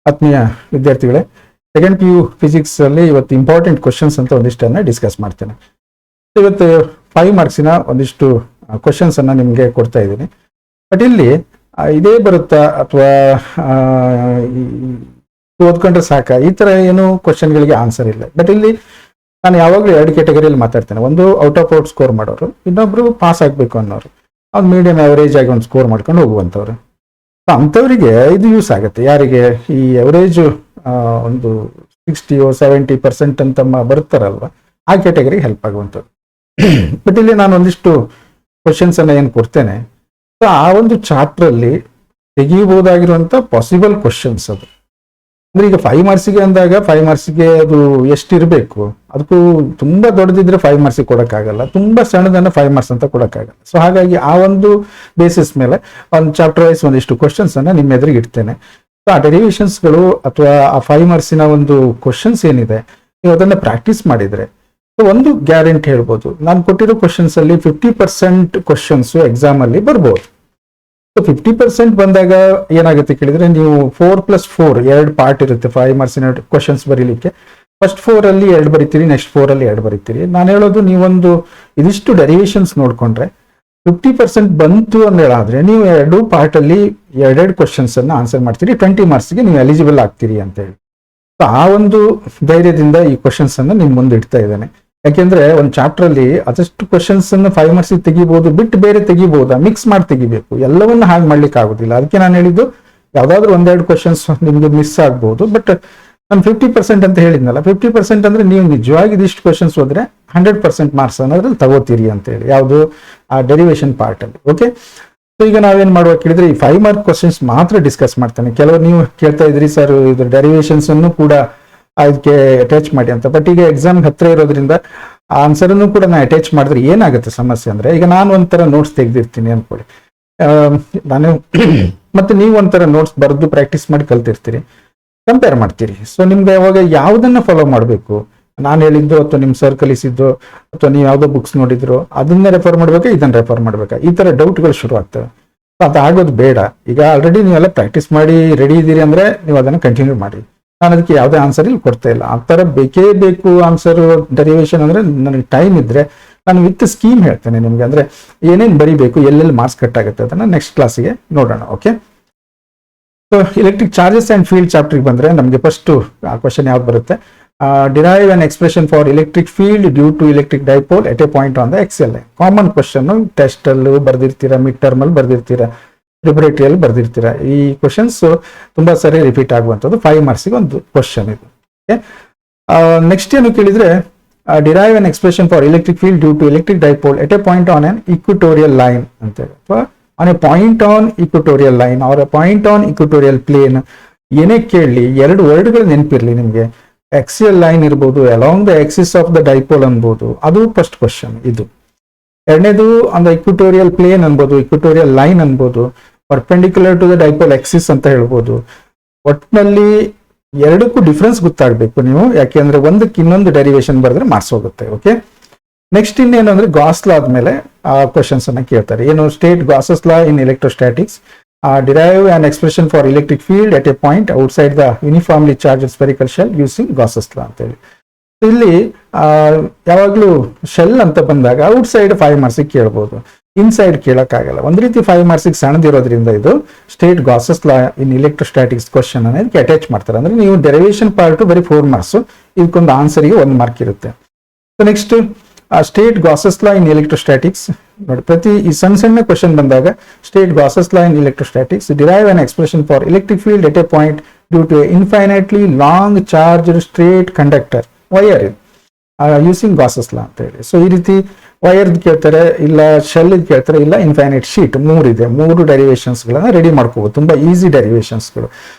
ಆತ್ಮೀಯ ವಿದ್ಯಾರ್ಥಿಗಳೇ, second PU physics ಅಲ್ಲಿ ಇವತ್ತು ಇಂಪಾರ್ಟೆಂಟ್ ಕ್ವಶನ್ಸ್ ಅಂತ ಒಂದಿಷ್ಟನ್ನ ಡಿಸ್ಕಸ್ ಮಾಡ್ತೇನೆ. ಇವತ್ತು 5 ಮಾರ್ಕ್ಸಿನ ಒಂದಿಷ್ಟು ಕ್ವಶನ್ಸ್ ಅನ್ನ ನಿಮಗೆ ಕೊಡ್ತಾ ಇದ್ದೀನಿ. ಬಟ್ ಇಲ್ಲಿ ಇದೇ ಬರುತ್ತಾ ಅಥವಾ ಓದ್ಕೊಂಡ್ರೆ ಸಾಕ, ಈ ತರ ಏನು ಕ್ವಶನ್ಗಳಿಗೆ ಆನ್ಸರ್ ಇಲ್ಲ. ಬಟ್ ಇಲ್ಲಿ ನಾನು ಯಾವಾಗಲೂ 2 ಕ್ಯಾಟಗರಿಯಲ್ಲಿ ಮಾತಾಡ್ತೇನೆ. ಒಂದು ಔಟ್ ಆಫ್ ಔಟ್ ಸ್ಕೋರ್ ಮಾಡೋರು, ಇನ್ನೊಬ್ರು ಪಾಸ್ ಆಗಬೇಕು ಅನ್ನೋರು, ಅವ್ನು ಮೀಡಿಯಂ ಆವರೇಜ್ ಆಗಿ ಒಂದು ಸ್ಕೋರ್ ಮಾಡ್ಕೊಂಡು ಹೋಗುವಂಥವ್ರು. ಅಂಥವರಿಗೆ ಇದು ಯೂಸ್ ಆಗುತ್ತೆ. ಯಾರಿಗೆ ಈ ಅವರೇಜ್ ಒಂದು 60-70% ಅಂತ ಬರ್ತಾರಲ್ವ, ಆ ಕ್ಯಾಟಗರಿಗೆ ಹೆಲ್ಪ್ ಆಗುವಂಥದ್ದು. ಬಟ್ ಇಲ್ಲಿ ನಾನು ಒಂದಿಷ್ಟು ಕ್ವಶನ್ಸ್ ಅನ್ನ ಏನು ಕೊಡ್ತೇನೆ, ಸೊ ಆ ಒಂದು ಚಾಪ್ಟರ್ ಅಲ್ಲಿ ತೆಗಿಬಹುದಾಗಿರುವಂತ ಪಾಸಿಬಲ್ ಕ್ವಶನ್ಸ್ ಅದು. ಅಂದ್ರೆ ಈಗ 5 ಮಾರ್ಕ್ಸಿಗೆ ಅಂದಾಗ 5 ಮಾರ್ಕ್ಸಿಗೆ ಅದು ಎಷ್ಟಿರಬೇಕು, ಅದಕ್ಕೂ ತುಂಬಾ ದೊಡ್ಡದಿದ್ರೆ 5 ಮಾರ್ಕ್ಸಿಗೆ ಕೊಡೋಕ್ಕಾಗಲ್ಲ, ತುಂಬಾ ಸಣ್ಣದನ್ನ 5 ಮಾರ್ಕ್ಸ್ ಅಂತ ಕೊಡೋಕ್ಕಾಗಲ್ಲ. ಸೊ ಹಾಗಾಗಿ ಆ ಒಂದು ಬೇಸಿಸ್ ಮೇಲೆ ಒಂದು ಚಾಪ್ಟರ್ ವೈಸ್ ಒಂದಿಷ್ಟು ಕ್ವಶನ್ಸ್ ಅನ್ನ ನಿಮ್ಮ ಎದುರಿಗೆ ಇಡ್ತೇನೆ. ಸೊ ಆ ಡೆರಿವೇಶನ್ಸ್ಗಳು ಅಥವಾ ಆ 5 ಮಾರ್ಕ್ಸಿನ ಒಂದು ಕ್ವಶನ್ಸ್ ಏನಿದೆ, ನೀವು ಅದನ್ನ ಪ್ರಾಕ್ಟೀಸ್ ಮಾಡಿದ್ರೆ ಸೊ ಒಂದು ಗ್ಯಾರಂಟಿ ಹೇಳ್ಬೋದು, ನಾನು ಕೊಟ್ಟಿರೋ ಕ್ವಶನ್ಸ್ ಅಲ್ಲಿ 50% ಕ್ವಶನ್ಸ್ ಎಕ್ಸಾಮ್ ಅಲ್ಲಿ ಬರ್ಬೋದು. ಸೊ 50% ಬಂದಾಗ ಏನಾಗುತ್ತೆ ಕೇಳಿದ್ರೆ, ನೀವು 4+4 2 ಪಾರ್ಟ್ ಇರುತ್ತೆ 5 ಮಾರ್ಕ್ಸಿನ ಕ್ವಶನ್ಸ್ ಬರೀಲಿಕ್ಕೆ. ಫಸ್ಟ್ 4 ಅಲ್ಲಿ 2 ಬರೀತೀರಿ, ನೆಕ್ಸ್ಟ್ 4 ಅಲ್ಲಿ 2 ಬರೀತೀರಿ. ನಾನು ಹೇಳೋದು, ನೀವೊಂದು ಇದಿಷ್ಟು ಡೆರಿವೇಶನ್ಸ್ ನೋಡ್ಕೊಂಡ್ರೆ 50% ಬಂತು ಅಂತ ಹೇಳಾದ್ರೆ ನೀವು 2 ಪಾರ್ಟ್ ಅಲ್ಲಿ 2 ಕ್ವಶನ್ಸ್ ಅನ್ನ ಆನ್ಸರ್ ಮಾಡ್ತೀರಿ, 20 ಮಾರ್ಕ್ಸ್ಗೆ ನೀವು ಎಲಿಜಿಬಲ್ ಆಗ್ತೀರಿ ಅಂತ ಹೇಳಿ. ಸೊ ಆ ಒಂದು ಧೈರ್ಯದಿಂದ ಈ ಕ್ವಶನ್ಸ್ ಅನ್ನ ನಿಮ್ ಮುಂದೆ ಇಡ್ತಾ ಇದ್ದೇನೆ. ಯಾಕೆಂದ್ರೆ ಒಂದು ಚಾಪ್ಟರ್ ಅಲ್ಲಿ ಅದಷ್ಟು ಕ್ವಶನ್ಸ್ ಅನ್ನು 5 ಮಾರ್ಕ್ಸ್ ತೆಗಿಬಹುದು, ಬಿಟ್ಟು ಬೇರೆ ತೆಗಿಬಹುದಾ, ಮಿಕ್ಸ್ ಮಾಡಿ ತೆಗಿಬೇಕು, ಎಲ್ಲವನ್ನ ಹಾಗೆ ಮಾಡ್ಲಿಕ್ಕೆ ಆಗುದಿಲ್ಲ. ಅದಕ್ಕೆ ನಾನು ಹೇಳಿದ್ದು, ಯಾವ್ದಾದ್ರು 1-2 ಕ್ವಶನ್ಸ್ ನಿಮ್ಗೆ ಮಿಸ್ ಆಗ್ಬಹುದು. ಬಟ್ ನಾನು 50% ಅಂತ ಹೇಳಿದ್ನಲ್ಲ, 50% ಅಂದ್ರೆ ನೀವು ನಿಜವಾಗಿ ಇದಿಷ್ಟು ಕ್ವಶನ್ಸ್ ಹೋದ್ರೆ 100% ಮಾರ್ಕ್ಸ್ ಅನ್ನೋದ್ರಲ್ಲಿ ತಗೋತೀರಿ ಅಂತ ಹೇಳಿ, ಯಾವುದು ಆ ಡೆರಿವೇಶನ್ ಪಾರ್ಟ್ ಅಲ್ಲಿ. ಓಕೆ, ಸೊ ಈಗ ನಾವೇನ್ ಮಾಡುವ ಕೇಳಿದ್ರೆ, ಈ 5 ಮಾರ್ಕ್ ಕ್ವಶನ್ಸ್ ಮಾತ್ರ ಡಿಸ್ಕಸ್ ಮಾಡ್ತಾನೆ. ಕೆಲವರು ನೀವು ಕೇಳ್ತಾ ಇದ್ರಿ, ಸರ್ ಇದು ಡೆರಿವೇಶನ್ಸ್ ಅನ್ನು ಕೂಡ ಅದಕ್ಕೆ ಅಟ್ಯಾಚ್ ಮಾಡಿ ಅಂತ. ಬಟ್ ಈಗ ಎಕ್ಸಾಮ್ ಹತ್ರ ಇರೋದ್ರಿಂದ ಆನ್ಸರ್ ಅನ್ನು ಕೂಡ ನಾನು ಅಟ್ಯಾಚ್ ಮಾಡಿದ್ರೆ ಏನಾಗುತ್ತೆ ಸಮಸ್ಯೆ ಅಂದ್ರೆ, ಈಗ ನಾನು ಒಂಥರ ನೋಟ್ಸ್ ತೆಗೆದಿರ್ತೀನಿ ಅನ್ಕೊಳ್ಳಿ, ನಾನು ಮತ್ತೆ ನೀವು ಒಂಥರ ನೋಟ್ಸ್ ಬರೆದು ಪ್ರಾಕ್ಟೀಸ್ ಮಾಡಿ ಕಲ್ತಿರ್ತೀರಿ, ಕಂಪೇರ್ ಮಾಡ್ತೀರಿ. ಸೊ ನಿಮ್ಗೆ ಅವಾಗ ಯಾವ್ದನ್ನ ಫಾಲೋ ಮಾಡಬೇಕು, ನಾನು ಹೇಳಿದ್ದು ಅಥವಾ ನಿಮ್ ಸರ್ ಕಲಿಸಿದ್ದು ಅಥವಾ ನೀವು ಯಾವ್ದೋ ಬುಕ್ಸ್ ನೋಡಿದ್ರು ಅದನ್ನ ರೆಫರ್ ಮಾಡ್ಬೇಕಾ, ಇದನ್ನ ರೆಫರ್ ಮಾಡ್ಬೇಕಾ, ಈ ತರ ಡೌಟ್ಗಳು ಶುರು ಆಗ್ತವೆ. ಅದಾಗೋದು ಬೇಡ. ಈಗ ಆಲ್ರೆಡಿ ನೀವೆಲ್ಲ ಪ್ರಾಕ್ಟೀಸ್ ಮಾಡಿ ರೆಡಿ ಇದ್ದೀರಿ ಅಂದ್ರೆ ನೀವು ಅದನ್ನ ಕಂಟಿನ್ಯೂ ಮಾಡಿ. ನಾನು ಅದಕ್ಕೆ ಯಾವುದೇ ಆನ್ಸರ್ ಇಲ್ಲಿ ಕೊಡ್ತಾ ಇಲ್ಲ. ಆ ಥರ ಬೇಕೇ ಬೇಕು ಆನ್ಸರ್ ಡೆರಿವೇಶನ್ ಅಂದ್ರೆ ನನಗೆ ಟೈಮ್ ಇದ್ರೆ ನಾನು ವಿತ್ ಸ್ಕೀಮ್ ಹೇಳ್ತೇನೆ ನಿಮ್ಗೆ, ಅಂದ್ರೆ ಏನೇನು ಬರೀಬೇಕು, ಎಲ್ಲೆಲ್ಲಿ ಮಾರ್ಕ್ಸ್ ಕಟ್ ಆಗುತ್ತೆ ಅದನ್ನ ನೆಕ್ಸ್ಟ್ ಕ್ಲಾಸಿಗೆ ನೋಡೋಣ. Okay, so electric charges and field ಚಾಪ್ಟರ್ಗೆ ಬಂದ್ರೆ ನಮಗೆ ಫಸ್ಟ್ ಆ ಕ್ವಶನ್ ಯಾವ್ದು ಬರುತ್ತೆ, derive an expression for electric field due to electric dipole at a point on the axis. Common question, test ಅಲ್ಲಿ ಬರ್ದಿರ್ತೀರಾ, ಮಿಡ್ ಟರ್ಮ್ ಅಲ್ಲಿ ಬರ್ದಿರ್ತೀರಾ, ಪ್ರಿಪರೇಟರಿಯಲ್ಲಿ ಬರ್ದಿರ್ತೀರಾ. ಈ ಕ್ವಶನ್ಸ್ ತುಂಬಾ ಸರಿ ರಿಪೀಟ್ ಆಗುವಂಥದ್ದು. 5 ಮಾರ್ಕ್ಸ್ಗೆ ಒಂದು ಕ್ವಶನ್ ಇದು. ನೆಕ್ಸ್ಟ್ ಏನು ಕೇಳಿದ್ರೆ, derive an expression for electric field due to electric dipole at a point on an equatorial line ಅಂತೇಳಿ, ಅಥವಾ on a point on equatorial line or a point on equatorial plane. ಏನೇ ಕೇಳಲಿ 2 ವರ್ಡ್ಗಳು ನೆನಪಿರ್ಲಿ ನಿಮ್ಗೆ. ಎಕ್ಸಿಯಲ್ ಲೈನ್ ಇರ್ಬೋದು, along the axis of the dipole ಅನ್ಬೋದು, ಅದು ಫಸ್ಟ್ ಕ್ವಶನ್ ಇದು. ಎರಡನೇದು ಆನ್ ದ ಇಕ್ವಿಟೋರಿಯಲ್ ಪ್ಲೇನ್ ಅನ್ಬೋದು, ಇಕ್ವಿಟೋರಿಯಲ್ ಲೈನ್ ಅನ್ಬೋದು, perpendicular to the dipole axis ಅಂತ ಹೇಳ್ಬೋದು. ಒಟ್ಟಿನಲ್ಲಿ 2ಕ್ಕೂ ಡಿಫ್ರೆನ್ಸ್ ಗೊತ್ತಾಗಬೇಕು ನೀವು, ಯಾಕೆಂದ್ರೆ ಒಂದಕ್ಕೆ ಇನ್ನೊಂದು ಡೆರಿವೇಶನ್ ಬರೆದ್ರೆ ಮಾರ್ಕ್ಸ್ ಹೋಗುತ್ತೆ. ಓಕೆ, ನೆಕ್ಸ್ಟ್ ಇನ್ನೇನು ಅಂದ್ರೆ ಗಾಸ್ ಲಾ ಆದ್ಮೇಲೆ ಆ ಕ್ವಶನ್ಸ್ ಅನ್ನ ಕೇಳ್ತಾರೆ. ಏನು, state Gauss's law in electrostatics, derive an expression for electric field at a point outside the uniformly charged spherical shell using Gauss's law ಅಂತ ಹೇಳಿ. ಇಲ್ಲಿ ಯಾವಾಗ್ಲೂ ಶೆಲ್ ಅಂತ ಬಂದಾಗ ಔಟ್ಸೈಡ್ 5 ಮಾರ್ಕ್ಸಿಗೆ ಕೇಳ್ಬೋದು, ಇನ್ಸೈಡ್ ಕೇಳಕ್ಕಾಗಲ್ಲ. ಒಂದ್ ರೀತಿ 5 ಮಾರ್ಕ್ಸಿಗೆ ಸಣ್ಣದಿರೋದ್ರಿಂದ ಇದು state Gauss's law in electrostatics question ಅನ್ನೋದಕ್ಕೆ ಅಟ್ಯಾಚ್ ಮಾಡ್ತಾರೆ. ಅಂದ್ರೆ ನೀವು ಡೆರಿವೇಶನ್ ಪಾರ್ಟ್ ಬರೀ 4 ಮಾರ್ಕ್ಸ್, ಇದಕ್ಕೊಂದು ಆನ್ಸರ್ಗೆ 1 ಮಾರ್ಕ್ ಇರುತ್ತೆ. So next state Gauss's law in electrostatics ನೋಡಿ, ಪ್ರತಿ ಈ ಸಣ್ಣ ಕ್ವಶನ್ ಬಂದಾಗ state Gauss's law in electrostatics, derive an expression for electric field at a point due to infinitely long charge straight conductor wire using Gauss's law ಅಂತ ಹೇಳಿ. So ಈ ರೀತಿ wire ಕೇಳ್ತಾರೆ, ಇಲ್ಲ ಶೆಲ್ ಕೇಳ್ತಾರೆ, ಇಲ್ಲ ಇನ್ಫೈನೈಟ್ ಶೀಟ್, 3 ಇದೆ. 3 ಡೆರಿವೇಶನ್ಸ್ ಗಳನ್ನ ರೆಡಿ ಮಾಡ್ಕೋಬಹುದು, ತುಂಬಾ ಈಸಿ ಡೆರಿವೇಶನ್ಸ್ಗಳು.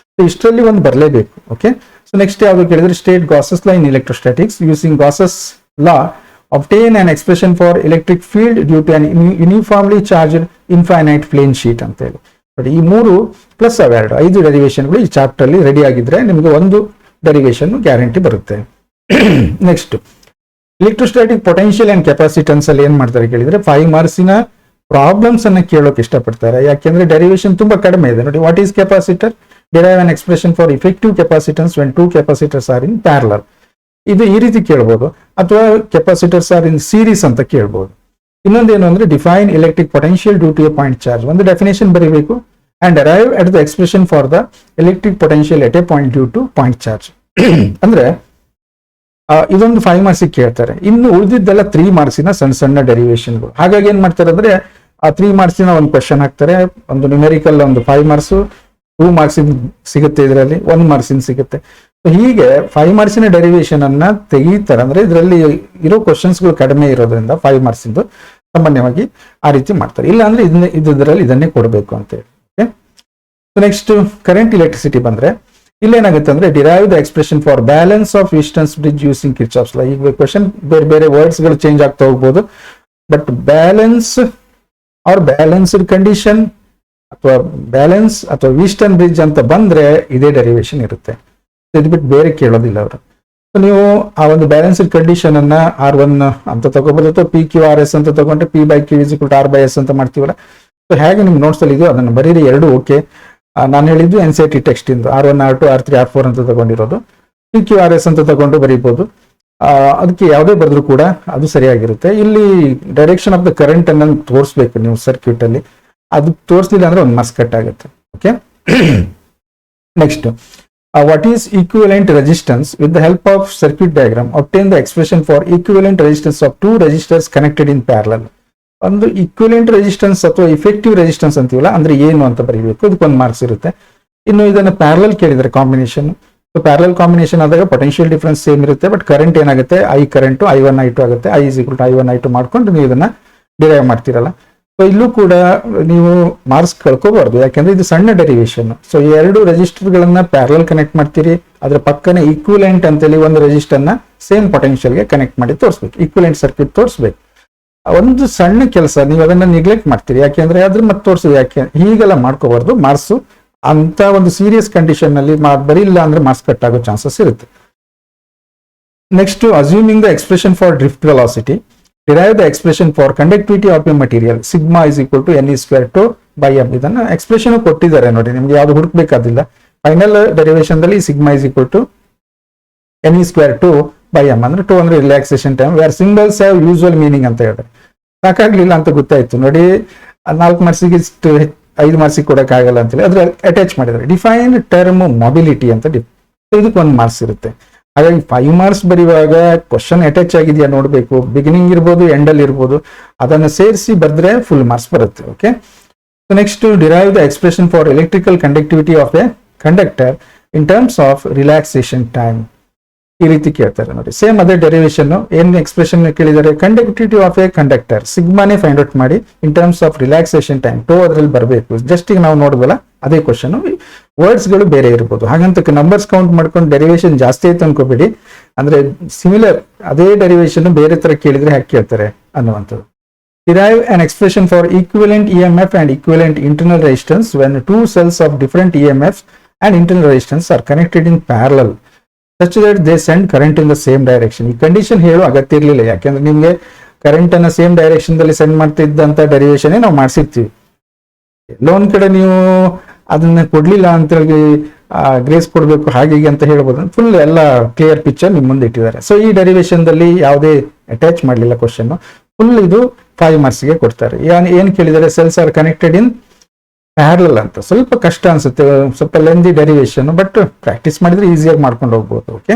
ಇಷ್ಟರಲ್ಲಿ ಒಂದು ಬರಲೇಬೇಕು. ಓಕೆ, ಸೊ ನೆಕ್ಸ್ಟ್ ಯಾವ್ದು ಕೇಳಿದ್ರೆ, state Gauss's law in electrostatics using Gauss's law obtain an expression for electric field due to an uniformly charged infinite plane sheet ಅಂತ ಹೇಳಿ. ಬಟ್ ಈ 3 ಪ್ಲಸ್ 5 ಡೆರಿವೇಶನ್ಗಳು ಈ ಚಾಪ್ಟರ್ ಅಲ್ಲಿ ರೆಡಿ ಆಗಿದ್ರೆ ನಿಮಗೆ ಒಂದು ಡೆರಿವೇಶನ್ ಗ್ಯಾರಂಟಿ ಬರುತ್ತೆ. Next electrostatic potential and capacitance ಅಲ್ಲಿ ಏನ್ ಮಾಡ್ತಾರೆ ಕೇಳಿದ್ರೆ, 5 ಮಾರ್ಕ್ಸಿನ ಪ್ರಾಬ್ಲಮ್ಸ್ ಅನ್ನ ಕೇಳೋಕೆ ಇಷ್ಟಪಡ್ತಾರೆ. ಯಾಕೆಂದ್ರೆ ಡೆರಿವೇಶನ್ ತುಂಬಾ ಕಡಿಮೆ ಇದೆ ನೋಡಿ. What is capacitor? Derive an expression for effective capacitance when two capacitors R in parallel. ಇದು ಈ ರೀತಿ ಕೇಳ್ಬೋದು, ಅಥವಾ ಕೆಪಾಸಿಟರ್ಸ್ ಆರ್ ಇನ್ ಸೀರೀಸ್ ಅಂತ ಕೇಳ್ಬೋದು. ಇನ್ನೊಂದೇನು ಅಂದ್ರೆ define electric potential due to a point charge, ಒಂದು ಡೆಫಿನೇಷನ್ ಬರೀಬೇಕು. And arrive at the expression for the electric potential at a point due to point charge. ಅಂದ್ರೆ ಇದೊಂದು 5 ಮಾರ್ಕ್ಸ್ ಕೇಳ್ತಾರೆ. ಇನ್ನು ಉಳಿದಿದ್ದೆಲ್ಲ 3 ಮಾರ್ಕ್ಸಿನ ಸಣ್ಣ ಸಣ್ಣ ಡೆರಿವೇಶನ್ಗಳು. ಹಾಗಾಗಿ ಏನ್ ಮಾಡ್ತಾರೆ ಅಂದ್ರೆ ಆ 3 ಮಾರ್ಕ್ಸಿನ ಒಂದು ಕ್ವಶನ್ ಹಾಕ್ತಾರೆ, ಒಂದು ನ್ಯೂಮೆರಿಕಲ್ ಒಂದು 5 ಮಾರ್ಕ್ಸ್, 2 ಮಾರ್ಕ್ಸ್ ಸಿಗುತ್ತೆ, ಇದರಲ್ಲಿ 1 ಮಾರ್ಕ್ಸ್ ಸಿಗುತ್ತೆ. ಹೀಗೆ 5 ಮಾರ್ಕ್ಸಿನ ಡೆರಿವೇಶನ್ ಅನ್ನ ತೆಗೀತಾರೆ. ಅಂದ್ರೆ ಇದರಲ್ಲಿ ಇರೋ ಕ್ವಶನ್ಸ್ಗಳು ಕಡಿಮೆ ಇರೋದ್ರಿಂದ 5 ಮಾರ್ಕ್ಸ್ ಇಂದು ಸಾಮಾನ್ಯವಾಗಿ ಆ ರೀತಿ ಮಾಡ್ತಾರೆ. ಇಲ್ಲ ಅಂದ್ರೆ ಇದನ್ನೇ ಕೊಡಬೇಕು ಅಂತ ಹೇಳಿ. ನೆಕ್ಸ್ಟ್ ಕರೆಂಟ್ ಎಲೆಕ್ಟ್ರಿಸಿಟಿ ಬಂದ್ರೆ ಇಲ್ಲೇನಾಗುತ್ತೆ ಅಂದ್ರೆ derive the expression for balance of distance bridge using Kirchhoff's law. ಈಗ ಕ್ವಶನ್ ಬೇರೆ ಬೇರೆ ವರ್ಡ್ಸ್ ಗಳು ಚೇಂಜ್ ಆಗ್ತಾ ಹೋಗ್ಬೋದು, but balance or balanced condition ಅಥವಾ ಬ್ಯಾಲೆನ್ಸ್ ಅಥವಾ ವೀಸ್ಟನ್ ಬ್ರಿಡ್ಜ್ ಅಂತ ಬಂದ್ರೆ ಇದೇ ಡೆರಿವೇಶನ್ ಇರುತ್ತೆ. ಇದು ಬಿಟ್ಟು ಬೇರೆ ಕೇಳೋದಿಲ್ಲ ಅವರು. ನೀವು ಆ ಒಂದು ಬ್ಯಾಲೆನ್ಸ್ಡ್ ಕಂಡೀಷನ್ ಅನ್ನ R1 ಅಂತ ತಗೋಬಹುದು, ಅಥವಾ PQRS ಅಂತ ತಗೊಂಡ್ರೆ P/Q = R/S ಅಂತ ಮಾಡ್ತೀವಲ್ಲ. ಸೊ ಹೇಗೆ ನಿಮ್ ನೋಟ್ಸ್ ಅಲ್ಲಿ ಇದೆಯೋ ಅದನ್ನು ಬರೀರಿ, ಎರಡು ಓಕೆ. ನಾನು ಹೇಳಿದ್ದು NCERT ಟೆಕ್ಸ್ಟ್ ಇಂದು R1, R2, R3, R4 ಅಂತ ತಗೊಂಡಿರೋದು. PQRS ಅಂತ ತಗೊಂಡು ಬರೀಬಹುದು. ಅದಕ್ಕೆ ಯಾವುದೇ ಬರೆದ್ರು ಕೂಡ ಅದು ಸರಿಯಾಗಿರುತ್ತೆ. ಇಲ್ಲಿ ಡೈರೆಕ್ಷನ್ ಆಫ್ ದ ಕರೆಂಟ್ ಅನ್ನ ತೋರಿಸ್ಬೇಕು ನೀವು ಸರ್ಕ್ಯೂಟ್ ಅಲ್ಲಿ, ಅದು ತೋರಿಸಲಿಲ್ಲ ಅಂದ್ರೆ ಒಂದು ಮಾರ್ಕ್ಸ್ ಕಟ್ ಆಗುತ್ತೆ. Okay, next what is equivalent resistance with the help of circuit diagram obtain the expression for equivalent resistance of 2 resistors connected in parallel. ಒಂದು ಈಕ್ವಿವೆಲೆಂಟ್ ರೆಸಿಸ್ಟೆನ್ಸ್ ಅಥವಾ ಇಫೆಕ್ಟಿವ್ ರೆಸಿಸ್ಟೆನ್ಸ್ ಅಂತೀವಲ್ಲ, ಅಂದ್ರೆ ಏನು ಅಂತ ಬರೀಬೇಕು, ಅದಕ್ಕೊಂದು ಮಾರ್ಕ್ಸ್ ಇರುತ್ತೆ. ಇನ್ನು ಇದನ್ನ ಪ್ಯಾರಲಲ್ ಕೇಳಿದ್ರೆ ಕಾಂಬಿನೇಷನ್, ಪ್ಯಾರಲಲ್ ಕಾಂಬಿನೇಷನ್ ಆದಾಗ ಪೊಟೆನ್ಷಿಯಲ್ ಡಿಫರೆನ್ಸ್ ಸೇಮ್ ಇರುತ್ತೆ, ಬಟ್ ಕರೆಂಟ್ ಏನಾಗುತ್ತೆ, ಕರೆಂಟ್ I1 I2 ಆಗುತ್ತೆ. I = I1 I2 ಮಾಡ್ಕೊಂಡು ನೀವು ಇದನ್ನ ಡಿರೈವ್ ಮಾಡ್ತೀರಲ್ಲ. ಸೊ ಇಲ್ಲೂ ಕೂಡ ನೀವು ಮಾರ್ಕ್ಸ್ ಕಳ್ಕೋಬಾರ್ದು, ಯಾಕೆಂದ್ರೆ ಇದು ಸಣ್ಣ ಡೆರಿವೇಶನ್. ಸೊ ಈ 2 ರೆಜಿಸ್ಟರ್ ಗಳನ್ನ ಪ್ಯಾರಲಲ್ ಕನೆಕ್ಟ್ ಮಾಡ್ತೀರಿ, ಅದ್ರ ಪಕ್ಕನೆ ಈಕ್ವಿಲೆಂಟ್ ಅಂತೇಳಿ ಒಂದು ರೆಜಿಸ್ಟರ್ ನ ಸೇಮ್ ಪೊಟೆನ್ಷಿಯಲ್ ಗೆ ಕನೆಕ್ಟ್ ಮಾಡಿ ತೋರಿಸ್ಬೇಕು, ಈಕ್ವಿಲೆಂಟ್ ಸರ್ಕ್ಯೂಟ್ ತೋರಿಸ್ಬೇಕು. ಒಂದು ಸಣ್ಣ ಕೆಲಸ, ನೀವು ಅದನ್ನ ನೆಗ್ಲೆಕ್ಟ್ ಮಾಡ್ತೀರಿ, ಯಾಕೆಂದ್ರೆ ಅದ್ರ ಮತ್ತೆ ತೋರಿಸೋದು ಯಾಕೆ, ಹೀಗೆಲ್ಲ ಮಾಡ್ಕೋಬಾರ್ದು. ಮಾರ್ಕ್ಸ್ ಅಂತ ಒಂದು ಸೀರಿಯಸ್ ಕಂಡೀಷನ್ ನಲ್ಲಿ ಬರೀಲ್ಲ ಅಂದ್ರೆ ಮಾರ್ಕ್ಸ್ ಕಟ್ ಆಗೋ ಚಾನ್ಸಸ್ ಇರುತ್ತೆ. Next assuming the expression for drift velocity, derive the expression for conductivity of a material sigma = Ne²/m. ಇದನ್ನ ಎಕ್ಸ್ಪ್ರೆಷನ್ ಕೊಟ್ಟಿದ್ದಾರೆ ನೋಡಿ, ನಿಮ್ಗೆ ಯಾವ್ದು ಹುಡುಕ್ಬೇಕಾದಿಲ್ಲ. ಫೈನಲ್ ಡೆರಿವೇಶನ್ ದಲ್ಲಿ ಸಿಗ್ಮಾ = Ne²/m ಅಂದ್ರೆ 2 ಅಂದ್ರೆ relaxation time, where symbols have usual meaning ಅಂತ ಹೇಳಿದ್ರೆ. ಸಾಕಾಗ್ಲಿಲ್ಲ ಅಂತ ಗೊತ್ತಾಯ್ತು ನೋಡಿ, 4 ಮಾರ್ಕ್ಸಿಗೆ 5 ಮಾರ್ಕ್ಸಿಗೆ ಕೊಡಕ್ಕಾಗಲ್ಲ ಅಂತೇಳಿ ಅದ್ರ ಅಟ್ಯಾಚ್ ಮಾಡಿದ್ದಾರೆ. ಡಿಫೈನ್ ಟರ್ಮ್ ಮೊಬಿಲಿಟಿ ಅಂತ ಇದಕ್ಕೆ 1 ಮಾರ್ಕ್ಸ್ ಇರುತ್ತೆ. ಹಾಗಾಗಿ 5 ಮಾರ್ಕ್ಸ್ ಬರೆಯುವಾಗ ಕ್ವಶನ್ ಅಟ್ಯಾಚ್ ಆಗಿದೆಯಾ ನೋಡಬೇಕು, ಬಿಗಿನಿಂಗ್ ಇರ್ಬೋದು, ಎಂಡಲ್ಲಿ ಇರ್ಬೋದು, ಅದನ್ನು ಸೇರಿಸಿ ಬರೆದ್ರೆ ಫುಲ್ ಮಾರ್ಕ್ಸ್ ಬರುತ್ತೆ. Okay, next derive the expression for electrical conductivity of a conductor in terms of relaxation time. ಈ ರೀತಿ ಕೇಳ್ತಾರೆ ನೋಡಿ, ಸೇಮ್ ಅದೇ ಡೆರಿವೇಶನ್. ಏನ್ ಎಕ್ಸ್ಪ್ರೆಷನ್ ಕೇಳಿದರೆ, ಕಂಡಕ್ಟಿವಿಟಿ ಆಫ್ ಎ ಕಂಡಕ್ಟರ್ ಸಿಗ್ಮಾನೇ ಫೈಂಡ್ ಔಟ್ ಮಾಡಿ in terms of relaxation time, ಅದ್ರಲ್ಲಿ ಬರಬೇಕು. ಜಸ್ಟ್ ಈಗ ನಾವು ನೋಡಿದ್ವಲ್ಲ ಅದೇ ಕ್ವಶನ್, ವರ್ಡ್ಸ್ ಗಳು ಬೇರೆ ಇರ್ಬೋದು. ಹಾಗಂತ ನಂಬರ್ಸ್ ಕೌಂಟ್ ಮಾಡ್ಕೊಂಡು ಡೆರಿವೇಶನ್ ಜಾಸ್ತಿ ಆಯ್ತು ಅನ್ಕೋಬೇಡಿ. ಅಂದ್ರೆ ಸಿಮಿಲರ್ ಅದೇ ಡೆರಿವೇಶನ್ ಬೇರೆ ತರ ಕೇಳಿದ್ರೆ ಹ್ಯಾಕ್ ಕೇಳ್ತಾರೆ ಅನ್ನುವಂಥದ್ದು. Derive an expression for equivalent EMF and equivalent internal resistance when 2 cells of different EMFs and internal resistance are connected in parallel such that they send current in the same direction. ಈ condition ಹೇಳೋ ಅಗತ್ಯ ಇರಲಿಲ್ಲ, ಯಾಕೆಂದ್ರೆ ನಿಮ್ಗೆ current ಅನ್ನ same direction ದಲ್ಲಿ send ಮಾಡ್ತಿದ್ದಂತ derivation ನಾವು ಮಾಡಿಸಿರ್ತೀವಿ. ಎಲ್ಲೊಂದ್ ಕಡೆ ನೀವು ಅದನ್ನ ಕೊಡ್ಲಿಲ್ಲ ಅಂತ ಹೇಳಿ ಗ್ರೇಸ್ ಕೊಡ್ಬೇಕು ಹಾಗೆ ಅಂತ ಹೇಳ್ಬೋದು. ಫುಲ್ ಎಲ್ಲ ಕ್ಲಿಯರ್ ಪಿಕ್ಚರ್ ನಿಮ್ ಮುಂದೆ ಇಟ್ಟಿದ್ದಾರೆ. ಸೊ ಈ ಡೆರಿವೇಶನ್ ದಲ್ಲಿ ಯಾವುದೇ ಅಟ್ಯಾಚ್ ಮಾಡಲಿಲ್ಲ ಕ್ವಶನ್, ಫುಲ್ ಇದು 5 ಮಾರ್ಕ್ಸ್ಗೆ ಕೊಡ್ತಾರೆ. ಏನ್ ಕೇಳಿದರೆ, cells are connected in parallel ಅಂತ. ಸ್ವಲ್ಪ ಕಷ್ಟ ಅನ್ಸುತ್ತೆ, ಸ್ವಲ್ಪ ಲೆಂದಿ ಡೆರಿವೇಶನ್, ಬಟ್ ಪ್ರಾಕ್ಟೀಸ್ ಮಾಡಿದ್ರೆ ಈಸಿಯಾಗಿ ಮಾಡ್ಕೊಂಡು ಹೋಗ್ಬೋದು. ಓಕೆ,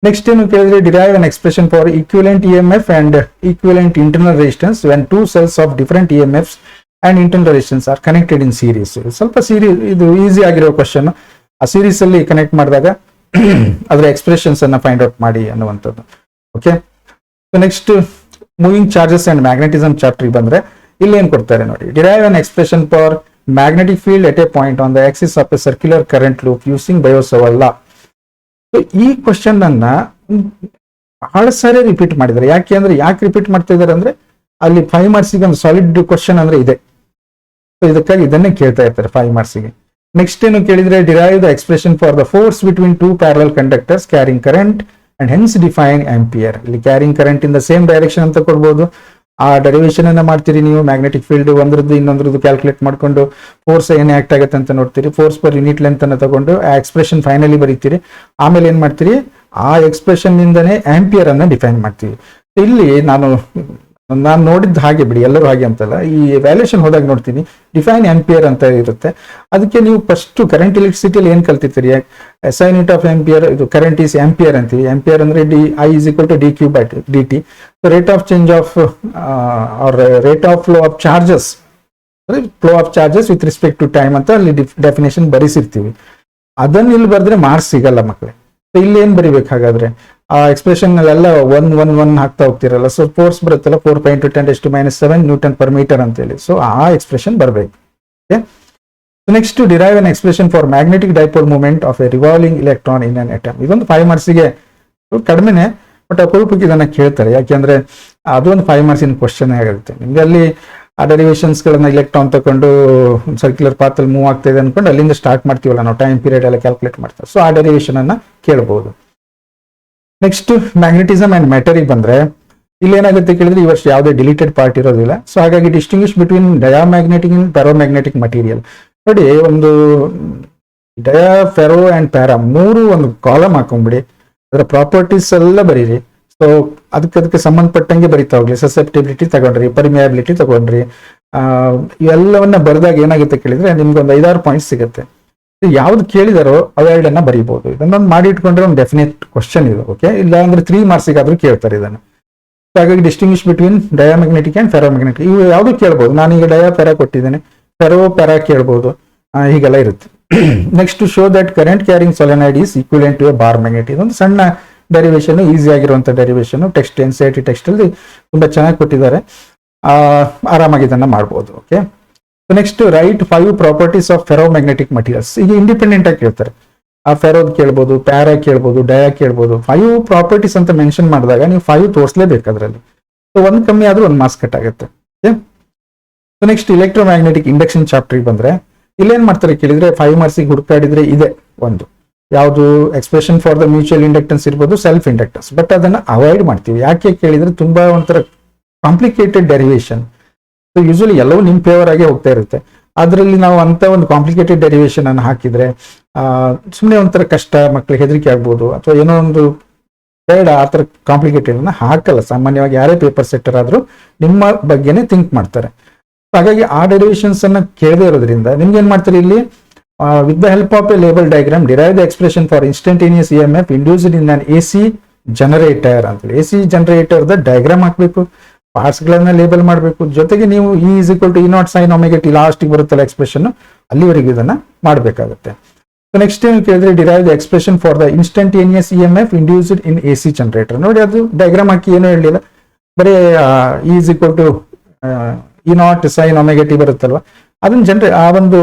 ನೆಕ್ಸ್ಟ್ ಏನು ಕೇಳಿದ್ರೆ, derive an expression for equivalent EMF and equivalent internal resistance when 2 cells of different EMFs and internal resistance are connected in series. ಸ್ವಲ್ಪ ಇದು ಈಸಿ ಆಗಿರೋ ಕ್ವಶನ್. ಆ ಸೀರೀಸ್ ಅಲ್ಲಿ ಕನೆಕ್ಟ್ ಮಾಡಿದಾಗ ಅದರ ಎಕ್ಸ್ಪ್ರೆಷನ್ಸ್ ಅನ್ನ ಫೈಂಡ್ ಔಟ್ ಮಾಡಿ ಅನ್ನುವಂಥದ್ದು. Okay, next moving charges and magnetism chapter ಬಂದ್ರೆ ಇಲ್ಲಿ ಏನ್ ಕೊಡ್ತಾರೆ ನೋಡಿ, derive an expression for magnetic field at a point on the axis of a circular current loop using Biot Savart law. ಈ ಕ್ವಶನ್ ಅನ್ನ ಬಹಳ ಸಾರಿ ರಿಪೀಟ್ ಮಾಡಿದ್ದಾರೆ. ಯಾಕೆ ರಿಪೀಟ್ ಮಾಡ್ತಾ ಇದ್ದಾರೆ ಅಂದ್ರೆ, ಅಲ್ಲಿ 5 ಮಾರ್ಕ್ಸಿಗೆ ಒಂದು ಸಾಲಿಡ್ ಕ್ವಶನ್ ಅಂದ್ರೆ ಇದೆ. ಇದಕ್ಕಾಗಿ ಇದನ್ನೇ ಕೇಳ್ತಾ ಇರ್ತಾರೆ 5 ಮಾರ್ಕ್ಸಿಗೆ. ನೆಕ್ಸ್ಟ್ ಏನು ಕೇಳಿದ್ರೆ, derive the expression for the force between 2 parallel conductors carrying current and hence define ampere. ಇಲ್ಲಿ carrying current in the same direction ಅಂತ ಕೊಡ್ಬೋದು, ಆ ಡೆರಿವೇಶನ್ ಅನ್ನ ಮಾಡ್ತೀರಿ ನೀವು. ಮ್ಯಾಗ್ನೆಟಿಕ್ ಫೀಲ್ಡ್ ಒಂದ್ರದ್ದು ಇನ್ನೊಂದ್ರದ್ದು ಕ್ಯಾಲ್ಕುಲೇಟ್ ಮಾಡ್ಕೊಂಡು ಫೋರ್ಸ್ ಏನೇ ಆಕ್ಟ್ ಆಗುತ್ತೆ ಅಂತ ನೋಡ್ತೀರಿ. ಫೋರ್ಸ್ ಪರ್ ಯೂನಿಟ್ ಲೆಂತ್ ಅನ್ನ ತಗೊಂಡು ಆ ಎಕ್ಸ್ಪ್ರೆಷನ್ ಫೈನಲಿ ಬರೀತೀರಿ. ಆಮೇಲೆ ಏನ್ ಮಾಡ್ತೀರಿ, ಆ ಎಕ್ಸ್ಪ್ರೆಷನ್ ನಿಂದನೇ ಆಂಪಿಯರ್ ಅನ್ನ ಡಿಫೈನ್ ಮಾಡ್ತೀವಿ. ಇಲ್ಲಿ ನಾನು ನೋಡಿದ್ದು ಹಾಗೆ ಬಿಡಿ, ಎಲ್ಲರೂ ಹಾಗೆ ಅಂತಲ್ಲ, ಈ ವ್ಯಾಲ್ಯೂಷನ್ ಹೋದಾಗ ನೋಡ್ತೀನಿ ಡಿಫೈನ್ ಆಂಪಿಯರ್ ಅಂತ ಇರುತ್ತೆ. ಅದಕ್ಕೆ ನೀವು ಫಸ್ಟ್ ಕರೆಂಟ್ ಎಲೆಕ್ಟ್ರಿಸಿಟಿಯಲ್ಲಿ ಏನ್ ಕಲ್ತಿರ್ತೀರಿ, SI ಯೂನಿಟ್ ಆಫ್ ಆಂಪಿಯರ್, ಇದು ಕರೆಂಟ್ ಈಸ್ ಆಂಪಿಯರ್ ಅಂತೀವಿ. ಆಂಪಿಯರ್ ಅಂದ್ರೆ I is equal to dq by dt. Rate of change of or rate of flow of charges, flow of charges with respect to time ಅಂತ ಅಲ್ಲಿ definition ಬರೀಸಿರ್ತೀವಿ. ಅದನ್ನ ಇಲ್ಲಿ ಬರೆದ್ರೆ marks ಸಿಗಲ್ಲ ಮಕ್ಕಳೇ. ಇಲ್ಲಿ ಏನ್ ಬರಿಬೇಕು ಹಾಗಾದ್ರೆ, ಆ ಎಕ್ಸ್ಪ್ರೆಷನ್ ಅಲ್ಲೆಲ್ಲ ಒನ್ ಹಾಕ್ತಾ ಹೋಗ್ತಿರಲ್ಲ. ಸೊ ಫೋರ್ಸ್ ಬರುತ್ತಲ್ಲ 4.10⁻⁷ ನ್ಯೂಟನ್ ಪರ್ ಮೀಟರ್ ಅಂತ ಹೇಳಿ. ಸೊ ಆ ಎಕ್ಸ್ಪ್ರೆಷನ್ ಬರಬೇಕು. Next derive an expression for magnetic dipole movement of A revolving electron in an atom. ಇದೊಂದು 5 ಮಾರ್ಕ್ಸ್ಗೆ ಕಡಿಮೆನೆ, ಬಟ್ ಅಪರೂಪಕ್ಕೆ ಇದನ್ನ ಕೇಳ್ತಾರೆ. ಯಾಕೆಂದ್ರೆ ಅದು ಒಂದು 5 ಮಾರ್ಕ್ಸಿನ ಕ್ವಶನ್ ಆಗಿರುತ್ತೆ. ನಿಮ್ಗೆ ಅಲ್ಲಿ ಆ ಡೆರಿವೇಶನ್ಸ್ ಗಳನ್ನ ಇಲೆಕ್ಟ್ರಾನ್ ತಗೊಂಡು ಸರ್ಕ್ಯುಲರ್ ಪಾತ್ ಅಲ್ಲಿ ಮೂವ್ ಆಗ್ತಾ ಇದೆ ಅನ್ಕೊಂಡು ಅಲ್ಲಿಂದ ಸ್ಟಾರ್ಟ್ ಮಾಡ್ತೀವಲ್ಲ ನಾವು, ಟೈಮ್ ಪೀರಿಯಡ್ ಎಲ್ಲ ಕ್ಯಾಲ್ಕುಲೇಟ್ ಮಾಡ್ತಾರೆ. ಸೊ ಆ ಡೆರಿವೇಶನ್ ಅನ್ನ ಕೇಳಬಹುದು. ನೆಕ್ಸ್ಟ್ ಮ್ಯಾಗ್ನೆಟಿಸಮ್ ಅಂಡ್ ಮ್ಯಾಟರಿಗೆ ಬಂದ್ರೆ ಇಲ್ಲಿ ಏನಾಗುತ್ತೆ ಕೇಳಿದ್ರೆ ಈ ವರ್ಷ ಯಾವುದೇ ಡಿಲೀಟೆಡ್ ಪಾರ್ಟ್ ಇರೋದಿಲ್ಲ. ಸೊ ಹಾಗಾಗಿ distinguish between diamagnetic and paramagnetic material. ನೋಡಿ, ಒಂದು ಡಯಾ, ಫೆರೋ ಅಂಡ್ ಪ್ಯಾರಾ ಮೂರು ಒಂದು ಕಾಲಮ್ ಹಾಕೊಂಡ್ಬಿಡಿ, ಅದರ ಪ್ರಾಪರ್ಟೀಸ್ ಎಲ್ಲ ಬರೀರಿ. ಸೊ ಅದಕ್ಕೆ ಸಂಬಂಧಪಟ್ಟಂಗೆ ಬರಿತಾ ಹೋಗ್ಲಿ. ಸಸೆಪ್ಟಿಬಿಲಿಟಿ ತಗೊಂಡ್ರಿ, ಪರ್ಮಿಯಾಬಿಲಿಟಿ ತಗೊಂಡ್ರಿ, ಇವೆಲ್ಲವನ್ನ ಬರೆದಾಗ ಏನಾಗುತ್ತೆ ಕೇಳಿದ್ರೆ ನಿಮ್ಗೆ ಒಂದು 5-6 ಪಾಯಿಂಟ್ಸ್ ಸಿಗುತ್ತೆ. ಯಾವ್ದು ಕೇಳಿದಾರೋ ಅವೆರಡನ್ನ ಬರೀಬಹುದು. ಇದನ್ನೊಂದು ಮಾಡಿ ಇಟ್ಕೊಂಡ್ರೆ ಒಂದು ಡೆಫಿನೆಟ್ ಕ್ವಶನ್ ಇದು. ಓಕೆ, ಇಲ್ಲ ಅಂದ್ರೆ 3 ಮಾರ್ಕ್ಸಿಗಾದ್ರೂ ಕೇಳ್ತಾರೆ ಇದನ್ನು. ಹಾಗಾಗಿ distinguish between diamagnetic and ferromagnetic ಇವು ಯಾವ್ದು ಕೇಳ್ಬೋದು. ನಾನೀಗ ಡಯಾ ಪ್ಯಾರಾ ಕೊಟ್ಟಿದ್ದೇನೆ, ಫೆರೋ ಪ್ಯಾರಾ ಕೇಳ್ಬೋದು, ಹೀಗೆಲ್ಲ ಇರುತ್ತೆ. Next show that current carrying solenoid is equivalent to a bar magnet. ಇದೊಂದು ಸಣ್ಣ ಡೆರಿವೇಶನ್, ಈಸಿ ಆಗಿರುವಂತ ಡೆರಿವೇಶನ್. ಟೆಕ್ಸ್ಟ್ NCERT ಟೆಕ್ಸ್ಟ್ ಅಲ್ಲಿ ತುಂಬಾ ಚೆನ್ನಾಗಿ ಕೊಟ್ಟಿದ್ದಾರೆ, ಆರಾಮಾಗಿ ಇದನ್ನ ಮಾಡ್ಬೋದು. Okay, next write 5 properties of ferromagnetic materials. ಈಗ ಇಂಡಿಪೆಂಡೆಂಟ್ ಆಗಿ ಕೇಳ್ತಾರೆ. ಆ ಫೆರೋದ್ ಕೇಳ್ಬೋದು, ಪ್ಯಾರಾ ಕೇಳ್ಬೋದು, ಡಯಾ ಕೇಳ್ಬೋದು. 5 ಪ್ರಾಪರ್ಟೀಸ್ ಅಂತ ಮೆನ್ಷನ್ ಮಾಡಿದಾಗ ನೀವು 5 ತೋರಿಸಲೇಬೇಕು ಅದರಲ್ಲಿ. ಸೊ ಒಂದು ಕಮ್ಮಿ ಆದ್ರೂ ಒಂದು ಮಾರ್ಕ್ಸ್ ಕಟ್ ಆಗುತ್ತೆ. ನೆಕ್ಸ್ಟ್ ಎಲೆಕ್ಟ್ರೋಮ್ಯಾಗ್ನೆಟಿಕ್ ಇಂಡಕ್ಷನ್ ಚಾಪ್ಟರ್ ಬಂದ್ರೆ ಇಲ್ಲೇನ್ ಮಾಡ್ತಾರೆ ಕೇಳಿದ್ರೆ 5 ಮಾರ್ಕ್ಸಿಗೆ ಹುಡುಕಾಡಿದ್ರೆ ಇದೆ ಒಂದು, ಯಾವುದು expression for the mutual inductance ಇರ್ಬೋದು, ಸೆಲ್ಫ್ ಇಂಡಕ್ಟೆನ್ಸ್. ಬಟ್ ಅದನ್ನ ಅವಾಯ್ಡ್ ಮಾಡ್ತೀವಿ. ಯಾಕೆ ಕೇಳಿದ್ರೆ ತುಂಬಾ ಒಂಥರ ಕಾಂಪ್ಲಿಕೇಟೆಡ್ ಡೆರಿವೇಶನ್. ಸೊ ಯೂಶಲಿ ಎಲ್ಲವೂ ನಿಮ್ ಫೇವರ್ ಆಗಿ ಹೋಗ್ತಾ ಇರುತ್ತೆ. ಅದರಲ್ಲಿ ನಾವು ಅಂತ ಒಂದು ಕಾಂಪ್ಲಿಕೇಟೆಡ್ ಡೆರಿವೇಶನ್ ಅನ್ನು ಹಾಕಿದ್ರೆ ಸುಮ್ಮನೆ ಒಂಥರ ಕಷ್ಟ, ಮಕ್ಳಿಗೆ ಹೆದರಿಕೆ ಆಗ್ಬೋದು, ಅಥವಾ ಏನೋ ಒಂದು ಬೇಡ ಆ ಥರ ಕಾಂಪ್ಲಿಕೇಟೆಡ್ ಅನ್ನ ಹಾಕಲ್ಲ. ಸಾಮಾನ್ಯವಾಗಿ ಯಾರೇ ಪೇಪರ್ ಸೆಟ್ಟರ್ ಆದ್ರೂ ನಿಮ್ಮ ಬಗ್ಗೆನೇ ಥಿಂಕ್ ಮಾಡ್ತಾರೆ. ಹಾಗಾಗಿ ಆ ಡೆರಿವೇಶನ್ಸ್ ಅನ್ನ ಕೇಳದೇ ಇರೋದ್ರಿಂದ ನಿಮ್ಗೆ ಏನ್ ಮಾಡ್ತಾರೆ ಇಲ್ಲಿ, with the help of A label diagram derive the expression for instantaneous EMF induced in an AC generator ಅಂತೇಳಿ. AC ಜನರೇಟರ್ ದ ಡಯಾಗ್ರಾಮ್ ಹಾಕ್ಬೇಕು, ಪಾರ್ಟ್ಸ್ ಗಳನ್ನ ಲೇಬಲ್ ಮಾಡಬೇಕು, ಜೊತೆಗೆ ನೀವು E is equal to E0 sin omega t ಲಾಸ್ಟಿಗೆ ಬರುತ್ತಲ್ಲ expression, ಅಲ್ಲಿವರೆಗೂ ಇದನ್ನ ಮಾಡಬೇಕಾಗುತ್ತೆ. ನೆಕ್ಸ್ಟ್ ಏನು ಕೇಳಿದ್ರೆ derive the expression for the instantaneous EMF induced in AC generator. ನೋಡಿ, ಅದು ಡಯಾಗ್ರಾಮ್ ಹಾಕಿ ಏನೂ ಹೇಳಲಿಲ್ಲ, ಬರೀ E is equal to E0 sin omega t ಬರುತ್ತಲ್ವಾ, ಅದನ್ನ ಆ ಒಂದು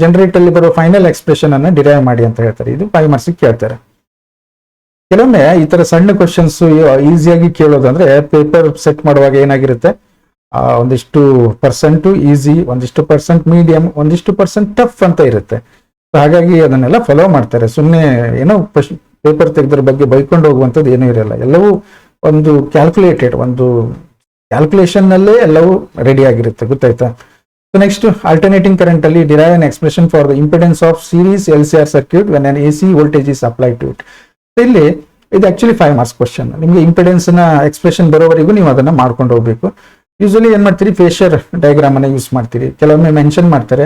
ಜನರೇಟರ್ ಅಲ್ಲಿ ಬರೋ ಫೈನಲ್ ಎಕ್ಸ್ಪ್ರೆಷನ್ ಅನ್ನ ಡಿರೈವ್ ಮಾಡಿ ಅಂತ ಹೇಳ್ತಾರೆ. ಇದು 5 ಮಾರ್ಕ್ಸ್ ಕೇಳ್ತಾರೆ. ಕೆಲವೊಮ್ಮೆ ಈ ತರ ಸಣ್ಣ ಕ್ವಶನ್ಸ್ ಈಸಿಯಾಗಿ ಕೇಳೋದಂದ್ರೆ ಪೇಪರ್ ಸೆಟ್ ಮಾಡುವಾಗ ಏನಾಗಿರುತ್ತೆ, ಒಂದಿಷ್ಟು % ಈಸಿ, ಒಂದಿಷ್ಟು % ಮೀಡಿಯಂ, ಒಂದಿಷ್ಟು % ಟಫ್ ಅಂತ ಇರುತ್ತೆ. ಹಾಗಾಗಿ ಅದನ್ನೆಲ್ಲ ಫಾಲೋ ಮಾಡ್ತಾರೆ. ಸುಮ್ಮನೆ ಏನೋ ಪೇಪರ್ ತೆಗೆದ್ರ ಬಗ್ಗೆ ಬೈಕೊಂಡು ಹೋಗುವಂಥದ್ದು ಏನೂ ಇರಲ್ಲ. ಎಲ್ಲವೂ ಒಂದು ಕ್ಯಾಲ್ಕುಲೇಟೆಡ್, ಒಂದು ಕ್ಯಾಲ್ಕುಲೇಷನ್ ನಲ್ಲೇ ಎಲ್ಲವೂ ರೆಡಿ ಆಗಿರುತ್ತೆ. ಗೊತ್ತಾಯ್ತಾ? ಸೊ ನೆಕ್ಸ್ಟ್ ಆಲ್ಟರ್ನೇಟಿಂಗ್ ಕರೆಂಟ್ ಅಲ್ಲಿ derive an expression for the impedance of series LCR circuit when an AC voltage is applied to it. ಇಲ್ಲಿ ಇದು ಆಕ್ಚುಲಿ 5 ಮಾರ್ಕ್ಸ್ ಕ್ವಶನ್. ನಿಮಗೆ ಇಂಪಿಡೆನ್ಸ್ ನ ಎಕ್ಸ್ಪ್ರೆಷನ್ ಬರೋವರೆಗೂ ನೀವು ಅದನ್ನ ಮಾಡ್ಕೊಂಡು ಹೋಗ್ಬೇಕು. ಯೂಶಲಿ ಏನ್ ಮಾಡ್ತೀರಿ, ಫೇಷರ್ ಡಯಾಗ್ರಾಮ್ ಅನ್ನ ಯೂಸ್ ಮಾಡ್ತೀರಿ. ಕೆಲವೊಮ್ಮೆ ಮೆನ್ಷನ್ ಮಾಡ್ತಾರೆ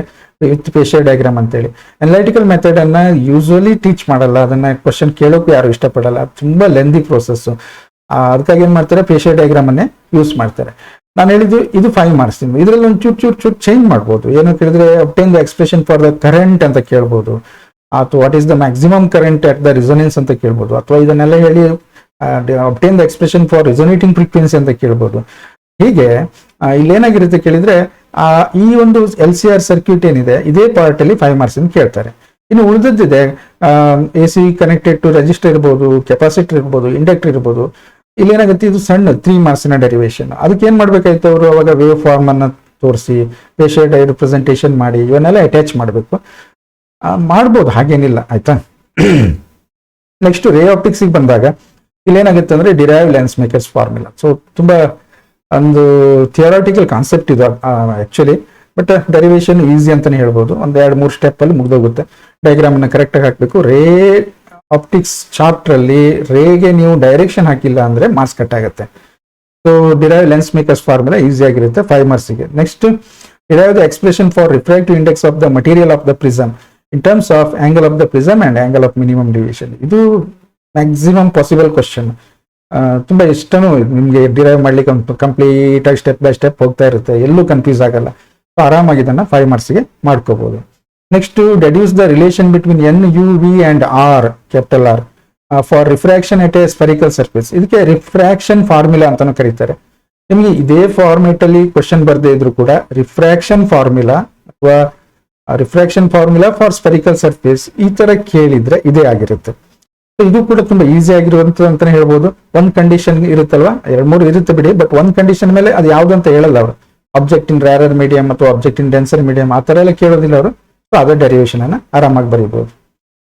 ವಿತ್ ಫೇಷರ್ ಡಯಾಗ್ರಾಮ್ ಅಂತೇಳಿ. ಅನಲೈಟಿಕಲ್ ಮೆಥಡ್ ಅನ್ನ ಯೂಶಲಿ ಟೀಚ್ ಮಾಡಲ್ಲ, ಅದನ್ನ ಕ್ವಶನ್ ಕೇಳೋಕ್ಕೂ ಯಾರು ಇಷ್ಟಪಡಲ್ಲ, ತುಂಬಾ ಲೆಂದಿ ಪ್ರೋಸೆಸ್. ಅದಕ್ಕಾಗಿ ಏನ್ ಮಾಡ್ತಾರೆ, ಫೇಷರ್ ಡಯಾಗ್ರಾಮ್ ಅನ್ನೇ ಯೂಸ್ ಮಾಡ್ತಾರೆ. ನಾನು ಹೇಳಿದ್ದು ಇದು 5 ಮಾರ್ಕ್ಸ್. ಇದರಲ್ಲಿ ಒಂದು ಚೂಟ್ ಚೇಂಜ್ ಮಾಡ್ಬೋದು. ಏನು ಕೇಳಿದ್ರೆ obtain the expression for the current ಅಂತ ಕೇಳ್ಬೋದು, ಅಥವಾ what is the maximum current at the resonance ಅಂತ ಕೇಳ್ಬೋದು, ಅಥವಾ ಇದನ್ನೆಲ್ಲ ಹೇಳಿ obtain the expression for resonating frequency ಅಂತ ಕೇಳ್ಬೋದು. ಹೀಗೆ ಇಲ್ಲೇನಾಗಿರುತ್ತೆ ಕೇಳಿದ್ರೆ ಈ ಒಂದು LCR ಸರ್ಕ್ಯೂಟ್ ಏನಿದೆ ಇದೇ ಪಾರ್ಟ್ ಅಲ್ಲಿ 5 ಮಾರ್ಕ್ಸ್ ಕೇಳ್ತಾರೆ. ಇನ್ನು ಉಳಿದಿದೆ AC ಕನೆಕ್ಟೆಡ್ ಟು ರೆಜಿಸ್ಟರ್ ಇರ್ಬೋದು, ಕೆಪಾಸಿಟರ್ ಇರ್ಬೋದು, ಇಂಡಕ್ಟರ್ ಇರ್ಬೋದು. ಇಲ್ಲೇನಾಗುತ್ತೆ, ಇದು ಸಣ್ಣ 3 ಮಾರ್ಕ್ಸಿನ ಡೆರಿವೇಶನ್. ಅದಕ್ಕೆ ಏನ್ ಮಾಡ್ಬೇಕಾಯ್ತು, ಅವರು ಅವಾಗ ವೇವ್ ಫಾರ್ಮ್ ಅನ್ನ ತೋರಿಸಿ ಫೇಷರ್ ರಿಪ್ರೆಸೆಂಟೇಷನ್ ಮಾಡಿ ಇವನ್ನೆಲ್ಲ ಅಟ್ಯಾಚ್ ಮಾಡಬೇಕು. ಮಾಡ್ಬೋದು, ಹಾಗೇನಿಲ್ಲ. ಆಯ್ತಾ? ನೆಕ್ಸ್ಟ್ ರೇ ಆಪ್ಟಿಕ್ಸ್ ಬಂದಾಗ ಇಲ್ಲೇನಾಗುತ್ತೆ ಅಂದ್ರೆ derive lens maker's formula. So ತುಂಬಾ ಒಂದು ಥಿಯರಾಟಿಕಲ್ ಕಾನ್ಸೆಪ್ಟ್ ಇದು ಆಕ್ಚುಲಿ, ಬಟ್ ಡೆರಿವೇಶನ್ ಈಸಿ ಅಂತಾನೆ ಹೇಳ್ಬೋದು. ಒಂದ್ 2-3 ಸ್ಟೆಪ್ ಅಲ್ಲಿ ಮುಗ್ದೋಗುತ್ತೆ. ಡಯಾಗ್ರಾಮ್ ಅನ್ನ ಕರೆಕ್ಟ್ ಆಗಿ ಹಾಕ್ಬೇಕು. ರೇ ಆಪ್ಟಿಕ್ಸ್ ಚಾಪ್ಟರ್ ಅಲ್ಲಿ ರೇಗೆ ನೀವು ಡೈರೆಕ್ಷನ್ ಹಾಕಿಲ್ಲ ಅಂದ್ರೆ ಮಾರ್ಕ್ಸ್ ಕಟ್ ಆಗುತ್ತೆ. So derive lens maker's formula easy ಆಗಿರುತ್ತೆ 5 ಮಾರ್ಕ್ಸ್ಗೆ. Next, derive the expression for refractive index of the material of the prism in terms of angle of the prism and angle of minimum deviation. ಇದು maximum possible question. ತುಂಬಾ ಇಷ್ಟನೂ ನಿಮ್ಗೆ derive ಮಾಡ್ಲಿಕ್ಕೆ complete ಆಗಿ step by step ಹೋಗ್ತಾ ಇರುತ್ತೆ, ಎಲ್ಲೂ confuse ಆಗಲ್ಲ. ಸೊ ಆರಾಮಾಗಿ ಇದನ್ನ 5 ಮಾರ್ಕ್ಸ್ಗೆ ಮಾಡ್ಕೋಬಹುದು. Next, deduce the relation between n u v and r, capital r, for refraction at a spherical surface. ಇದಕ್ಕೆ ರಿಫ್ರಾಕ್ಷನ್ ಫಾರ್ಮುಲಾ ಅಂತಾನು ಕರೀತಾರೆ. ನಿಮ್ಗೆ ಇದೇ ಫಾರ್ಮೇಟ್ ಅಲ್ಲಿ ಕ್ವಶನ್ ಬರ್ದೇ ಇದ್ರು ಕೂಡ ರಿಫ್ರಾಕ್ಷನ್ ಫಾರ್ಮುಲಾ ಅಥವಾ refraction formula for spherical surface ಈ ತರ ಕೇಳಿದ್ರೆ ಇದೇ ಆಗಿರುತ್ತೆ. ಇದು ಕೂಡ ತುಂಬಾ ಈಸಿ ಆಗಿರುವಂತ ಅಂತಾನೆ ಹೇಳ್ಬೋದು. ಒಂದ್ ಕಂಡೀಷನ್ ಇರುತ್ತಲ್ವಾ, 2-3 ಇರುತ್ತೆ ಬಿಡಿ, ಬಟ್ ಒಂದ್ ಕಂಡೀಷನ್ ಮೇಲೆ ಅದು ಯಾವ್ದು ಅಂತ ಹೇಳಲ್ಲ ಅವರು. ಆಬ್ಜೆಕ್ಟ್ ಇನ್ ರ್ಯಾರರ್ ಮೀಡಿಯಂ ಅಥವಾ ಆಬ್ಜೆಕ್ಟ್ ಇನ್ ಡೆನ್ಸರ್ ಮೀಡಿಯಂ ಆ ತರ ಎಲ್ಲ ಕೇಳೋದಿಲ್ಲ ಅವರು. ಸೊ ಅದೇ ಡೆರಿವೇಶನ್ ಅನ್ನ ಆರಾಮಾಗಿ ಬರೀಬಹುದು.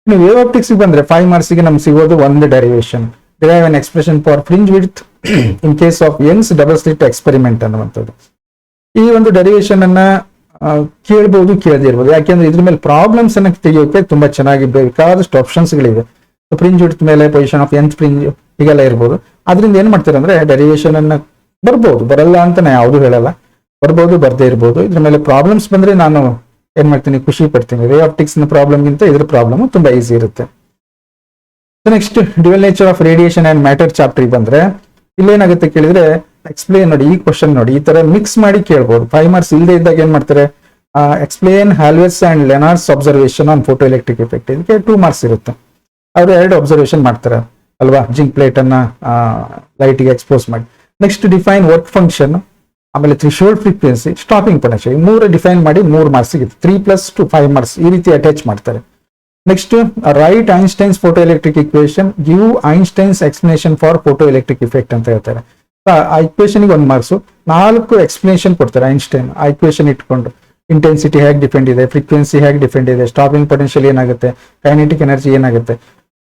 ನೀವು ವೇವ್ ಆಪ್ಟಿಕ್ಸ್ ಬಂದ್ರೆ 5 ಮಾರ್ಕ್ಸ್ಗೆ ನಮ್ಗೆ ಸಿಗೋದು ಒಂದು derivation, derive an expression for fringe width in case of Young's double slit experiment ಅನ್ನುವಂಥದ್ದು. ಈ ಒಂದು ಡೆರಿವೇಶನ್ ಅನ್ನ ಕೇಳಬಹುದು, ಕೇಳದೇ ಇರ್ಬೋದು. ಯಾಕೆಂದ್ರೆ ಇದ್ರ ಮೇಲೆ ಪ್ರಾಬ್ಲಮ್ಸ್ ಅನ್ನ ತೆಗೆಯೋಕೆ ತುಂಬಾ ಚೆನ್ನಾಗಿ ಬೇಕಾದಷ್ಟು ಆಪ್ಷನ್ಸ್ ಗಳಿವೆ. ಫ್ರಿಂಜ್ ವಿಡ್ತ್ ಮೇಲೆ ಪೊಸಿಷನ್ ಆಫ್ ಎಂತ್ ಫ್ರಿಂಜ್ ಹೀಗೆಲ್ಲ ಇರ್ಬೋದು. ಅದರಿಂದ ಏನ್ ಮಾಡ್ತಾರೆ ಅಂದ್ರೆ ಡೆರಿವೇಶನ್ ಅನ್ನ ಬರ್ಬೋದು, ಬರಲ್ಲ ಅಂತ ನಾ ಯಾವುದು ಹೇಳಲ್ಲ, ಬರ್ಬೋದು, ಬರ್ದೇ ಇರ್ಬೋದು. ಇದ್ರ ಮೇಲೆ ಪ್ರಾಬ್ಲಮ್ಸ್ ಬಂದ್ರೆ ನಾನು ಏನ್ ಮಾಡ್ತೀನಿ, ಖುಷಿ ಪಡ್ತೀನಿ. ರೇ ಆಪ್ಟಿಕ್ಸ್ ನ ಪ್ರಾಬ್ಲಮ್ ಗಿಂತ ಇದ್ರ ಪ್ರಾಬ್ಲಮ್ ತುಂಬಾ ಈಸಿ ಇರುತ್ತೆ. Next, dual nature of radiation and matter chapter ಬಂದ್ರೆ ಇಲ್ಲೇನಾಗುತ್ತೆ ಕೇಳಿದ್ರೆ ಎಕ್ಸ್ಪ್ಲೇನ್ ನೋಡಿ. ಈ ಕ್ವಶನ್ ನೋಡಿ, ಈ ತರ ಮಿಕ್ಸ್ ಮಾಡಿ ಕೇಳ್ಬೋದು. 5 ಮಾರ್ಕ್ಸ್ ಇಲ್ಲದೆ ಇದ್ದಾಗ ಏನ್ ಮಾಡ್ತಾರೆ, explain Hallwachs and Lenard's observation on photoelectric effect. ಇದಕ್ಕೆ 2 ಮಾರ್ಕ್ಸ್ ಇರುತ್ತೆ. ಅವರು 2 ಅಬ್ಸರ್ವೇಷನ್ ಮಾಡ್ತಾರೆ ಅಲ್ವಾ, ಜಿಂಕ್ ಪ್ಲೇಟ್ ಅನ್ನ ಲೈಟ್ ಗೆ ಎಕ್ಸ್ಪೋಸ್ ಮಾಡಿ. ನೆಕ್ಸ್ಟ್, ಡಿಫೈನ್ ವರ್ಕ್ ಫಂಕ್ಷನ್, ಆಮೇಲೆ threshold frequency, stopping potential, 3 define ಮಾಡಿ 3 ಮಾರ್ಕ್ಸ್ ಸಿಗುತ್ತೆ. 3 + 5 ಮಾರ್ಕ್ಸ್ ಈ ರೀತಿ ಅಟ್ಯಾಚ್ ಮಾಡ್ತಾರೆ. Next, right Einstein's photo electric equation, give Einstein's explanation for photo electric effect ಅಂತ ಹೇಳ್ತಾರೆ. ಆ ಇಕ್ವೇಶನ್ ಗೆ 1 ಮಾರ್ಕ್ಸ್, 4 ಎಕ್ಸ್ಪ್ಲನೇಷನ್ ಕೊಡ್ತಾರೆ ಐನ್ಸ್ಟೈನ್. ಆ ಇಕ್ವೇಶನ್ ಇಟ್ಕೊಂಡು ಇಂಟೆನ್ಸಿಟಿ ಹೇಗೆ ಡಿಫೆಂಡ್ ಇದೆ, ಫ್ರೀಕ್ವೆನ್ಸಿ ಹೇಗೆ ಡಿಫೆಂಡ್ ಇದೆ, ಸ್ಟಾಪಿಂಗ್ ಪೊಟೆನ್ಷಿಯಲ್ ಏನಾಗುತ್ತೆ, ಕೈನೆಟಿಕ್ ಎನರ್ಜಿ ಏನಾಗುತ್ತೆ.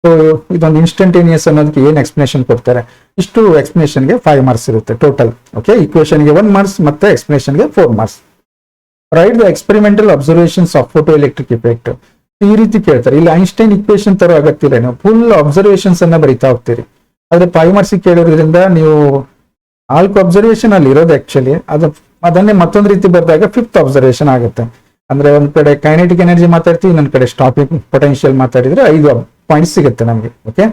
ಸೊ ಇದೊಂದು ಇನ್ಸ್ಟಂಟೇನಿಯಸ್ ಅನ್ನೋದಕ್ಕೆ ಏನ್ ಎಕ್ಸ್ಪ್ಲನೇಷನ್ ಕೊಡ್ತಾರೆ, ಇಷ್ಟು ಎಕ್ಸ್ಪ್ಲನೇಷನ್ ಗೆ 5 ಮಾರ್ಕ್ಸ್ ಇರುತ್ತೆ ಟೋಟಲ್. ಓಕೆ, ಇಕ್ವೇಶನ್ ಗೆ 1 ಮಾರ್ಕ್ಸ್ ಮತ್ತೆ ಎಕ್ಸ್ಪ್ಲನೇಷನ್ ಗೆ 4 marks. Right the experimental observations of photo electric effect. ಈ ರೀತಿ ಕೇಳ್ತಾರೆ. ಇಲ್ಲಿ ಐನ್ಸ್ಟೈನ್ ಇಕ್ವೇಶನ್ ತರ ಆಗತ್ತಿಲ್ಲ, ನೀವು ಫುಲ್ ಅಬ್ಸರ್ವೇಷನ್ಸ್ ಅನ್ನ ಬರಿತಾ ಹೋಗ್ತೀರಿ. ಆದ್ರೆ 5 ಮಾರ್ಕ್ಸ್ ಕೇಳೋದ್ರಿಂದ ನೀವು 4 ಅಬ್ಸರ್ವೇಷನ್ ಅಲ್ಲಿ ಇರೋದು ಆಕ್ಚುಲಿ, ಅದನ್ನೇ ಮತ್ತೊಂದು ರೀತಿ ಬರೆದಾಗ 5th ಅಬ್ಸರ್ವೇಷನ್ ಆಗುತ್ತೆ. ಅಂದ್ರೆ ಒಂದ್ ಕಡೆ ಕೈನೆಟಿಕ್ ಎನರ್ಜಿ ಮಾತಾಡ್ತೀವಿ, ಇನ್ನೊಂದ್ ಕಡೆ ಸ್ಟಾಪಿಂಗ್ ಪೊಟೆನ್ಷಿಯಲ್ ಮಾತಾಡಿದ್ರೆ 5 ಪಾಯಿಂಟ್ಸ್ ಸಿಗುತ್ತೆ ನಮಗೆ. ಓಕೆ,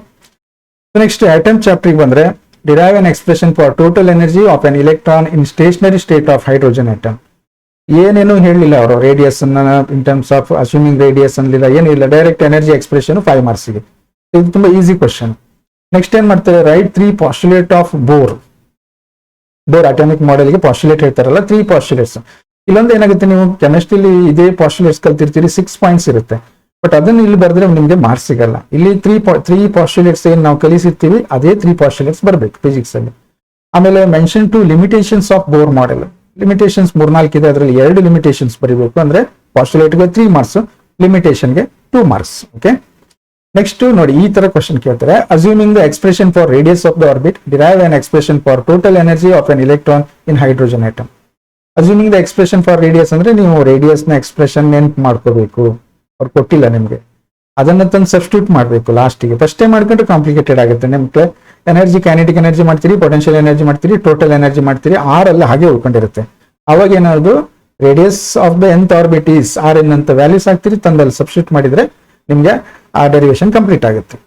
ನೆಕ್ಸ್ಟ್ ಅಟೆಂಪ್ಟ್ ಚಾಪ್ಟರ್ ಬಂದ್ರೆ derive an expression for total energy of an electron in stationary state of hydrogen atom. ಏನೇನು ಹೇಳಲಿಲ್ಲ ಅವರು, radius in terms of assuming radius ಅನ್ಲಿಲ್ಲ, ಏನಿಲ್ಲ, ಡೈರೆಕ್ಟ್ ಎನರ್ಜಿ ಎಕ್ಸ್ಪ್ರೆಷನ್ 5 ಮಾರ್ಕ್ಸ್ಗೆ. ಇದು ತುಂಬಾ ಈಸಿ ಕ್ವಶನ್. ನೆಕ್ಸ್ಟ್ ಏನ್ ಮಾಡ್ತಾರೆ, right 3 postulate of Bohr atomic ಮಾಡೆಲ್ಗೆ ಪಾಸ್ಟುಲೇಟ್ ಹೇಳ್ತಾರಲ್ಲ, 3 ಪಾಸ್ಟುಲೇಟ್ಸ್. ಇಲ್ಲೊಂದು ಏನಾಗುತ್ತೆ, ನೀವು ಕೆಮಿಸ್ಟ್ರಿಲಿ ಇದೇ ಪಾಸ್ಟುಲೇಟ್ಸ್ ಕಲ್ತಿರ್ತೀರಿ, 6 ಪಾಯಿಂಟ್ಸ್ ಇರುತ್ತೆ. ಬಟ್ ಅದನ್ನ ಇಲ್ಲಿ ಬರೆದ್ರೆ ನಿಮ್ಗೆ ಮಾರ್ಕ್ಸ್ ಸಿಗಲ್ಲ. ಇಲ್ಲಿ 3 ಪಾಸ್ಟುಲೇಟ್ಸ್ ಏನ್ ನಾವು ಕಲಿಸಿರ್ತೀವಿ ಅದೇ 3 ಪಾಸ್ಟುಲೇಟ್ಸ್ ಬರ್ಬೇಕು ಫಿಸಿಕ್ಸ್ ಅಲ್ಲಿ. ಆಮೇಲೆ mention two limitations of Bohr model. Limitations 3-4 ಇದೆ, ಅದರಲ್ಲಿ 2 ಲಿಮಿಟೇಷನ್ಸ್ ಬರೀಬೇಕು. ಅಂದ್ರೆ ಪಾಸ್ಟುಲೇಟ್ಗೆ 3 ಮಾರ್ಕ್ಸ್, ಲಿಮಿಟೇಷನ್ಗೆ 2 ಮಾರ್ಕ್ಸ್. ಓಕೆ, ನೆಕ್ಸ್ಟ್ ನೋಡಿ, ಈ ತರ ಕ್ವಶನ್ ಕೇಳ್ತಾರೆ. Assuming the expression for radius of the orbit, derive an expression for total energy of an electron in hydrogen atom. Assuming the expression for radius ಅಂದ್ರೆ ನೀವು ರೇಡಿಯಸ್ ನ expression ನೆನ್ಪು ಮಾಡ್ಕೋಬೇಕು. ಅವ್ರು ಕೊಟ್ಟಿಲ್ಲ ನಿಮ್ಗೆ, ಅದನ್ನ ತಂದು ಸಬ್ಸ್ಟಿಟ್ಯೂಟ್ ಮಾಡಬೇಕು ಲಾಸ್ಟಿಗೆ. ಫಸ್ಟೇ ಮಾಡ್ಕೊಂಡ್ರೆ ಕಾಂಪ್ಲಿಕೇಟೆಡ್ ಆಗುತ್ತೆ. ನಿಮ್ಗೆ ಎನರ್ಜಿ, ಕೈನೆಟಿಕ್ ಎನರ್ಜಿ ಮಾಡ್ತೀರಿ, ಪೊಟೆನ್ಷಿಯಲ್ ಎನರ್ಜಿ ಮಾಡ್ತೀರಿ, ಟೋಟಲ್ ಎನರ್ಜಿ ಮಾಡ್ತೀರಿ, ಆರ್ ಎಲ್ಲ ಹಾಗೆ ಉಳ್ಕೊಂಡಿರುತ್ತೆ. ಅವಾಗ ಏನಾದ್ರು radius of the nth orbit is RN ಅಂತ ವ್ಯಾಲ್ಯೂಸ್ ಹಾಕ್ತಿರಿ, ತಂದಲ್ಲಿ ಸಬ್ಸ್ಟಿಟ್ಯೂಟ್ ಮಾಡಿದ್ರೆ ನಿಮ್ಗೆ ಆ ಡೆರಿವೇಶನ್ ಕಂಪ್ಲೀಟ್ ಆಗುತ್ತೆ.